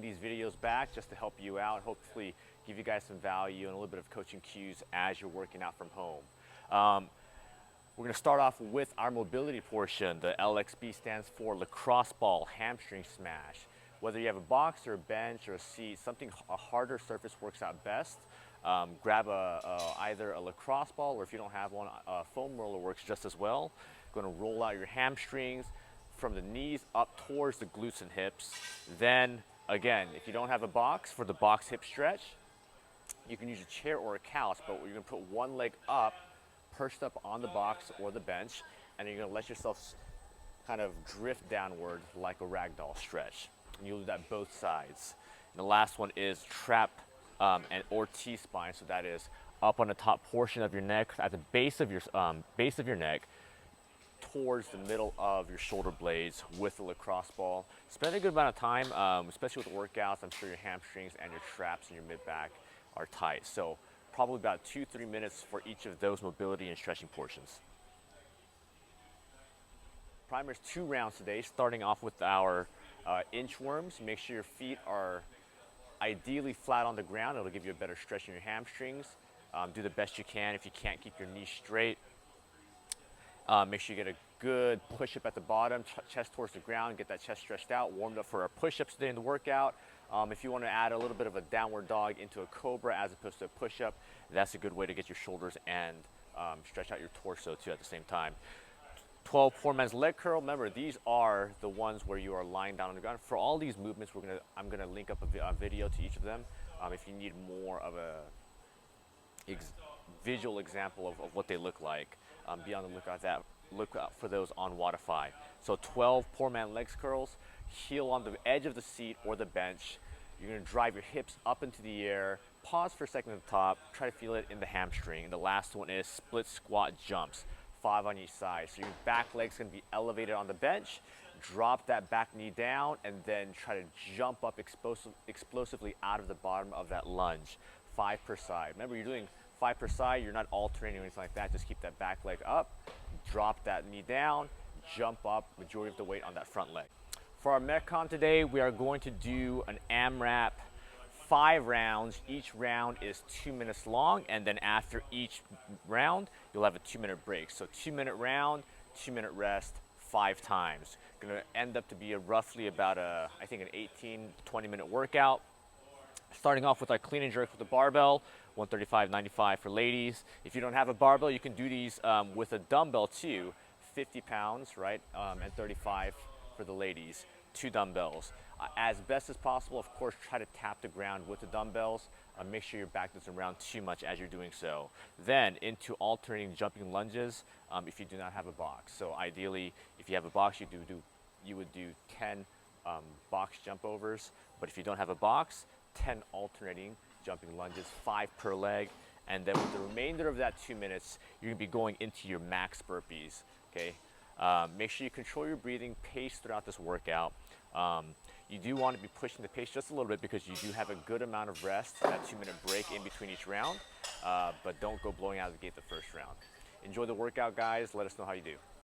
These videos back just to help you out, hopefully give you guys some value and a little bit of coaching cues as you're working out from home. We're going to start off with our mobility portion. The LXB stands for lacrosse ball hamstring smash. Whether you have a box or a bench or a seat, a harder surface works out best. Grab either a lacrosse ball, or if you don't have one, a foam roller works just as well. Going to roll out your hamstrings from the knees up towards the glutes and hips. Then again, if you don't have a box, for the box hip stretch, you can use a chair or a couch, but you're going to put one leg up, perched up on the box or the bench, and you're going to let yourself kind of drift downward like a ragdoll stretch. And you'll do that both sides. And the last one is trap or T-spine, so that is up on the top portion of your neck, at the base of your neck, towards the middle of your shoulder blades with the lacrosse ball. Spend a good amount of time, especially with workouts. I'm sure your hamstrings and your traps and your mid-back are tight. So probably about 2-3 minutes for each of those mobility and stretching portions. Primer's 2 rounds today, starting off with our inchworms. Make sure your feet are ideally flat on the ground. It'll give you a better stretch in your hamstrings. Do the best you can. If you can't, keep your knees straight. Make sure you get a good push-up at the bottom, chest towards the ground, get that chest stretched out, warmed up for our push-ups today in the workout. If you want to add a little bit of a downward dog into a cobra as opposed to a push-up, that's a good way to get your shoulders and stretch out your torso too at the same time. 12 poor man's leg curl. Remember, these are the ones where you are lying down on the ground. For all these movements, I'm gonna link up a video to each of them if you need more of a visual example of what they look like. Be on the look out for those on Wodify. So 12 poor man legs curls, heel on the edge of the seat or the bench. You're gonna drive your hips up into the air, pause for a second at the top, try to feel it in the hamstring. And the last one is split squat jumps, 5 on each side. So your back leg's gonna be elevated on the bench, drop that back knee down, and then try to jump up explosively out of the bottom of that lunge, 5 per side. Remember, you're doing 5 per side, you're not alternating or anything like that. Just keep that back leg up, drop that knee down, jump up, majority of the weight on that front leg. For our Metcon today, we are going to do an AMRAP 5 rounds. Each round is 2 minutes long, and then after each round, you'll have a 2-minute break. So 2-minute round, 2-minute rest, 5 times. Gonna end up to be roughly about I think an 18-20 minute workout. Starting off with our clean and jerk with the barbell, 135/95 for ladies. If you don't have a barbell, you can do these with a dumbbell too, 50 pounds, right? And 35 for the ladies, 2 dumbbells. As best as possible, of course, try to tap the ground with the dumbbells. Make sure your back doesn't round too much as you're doing so. Then into alternating jumping lunges if you do not have a box. So ideally, if you have a box, you would do 10 box jump overs. But if you don't have a box, 10 alternating jumping lunges, 5 per leg. And then with the remainder of that 2 minutes, you're gonna be going into your max burpees, okay? Make sure you control your breathing, pace throughout this workout. You do want to be pushing the pace just a little bit because you do have a good amount of rest, that 2-minute break in between each round, but don't go blowing out of the gate the first round. Enjoy the workout, guys. Let us know how you do.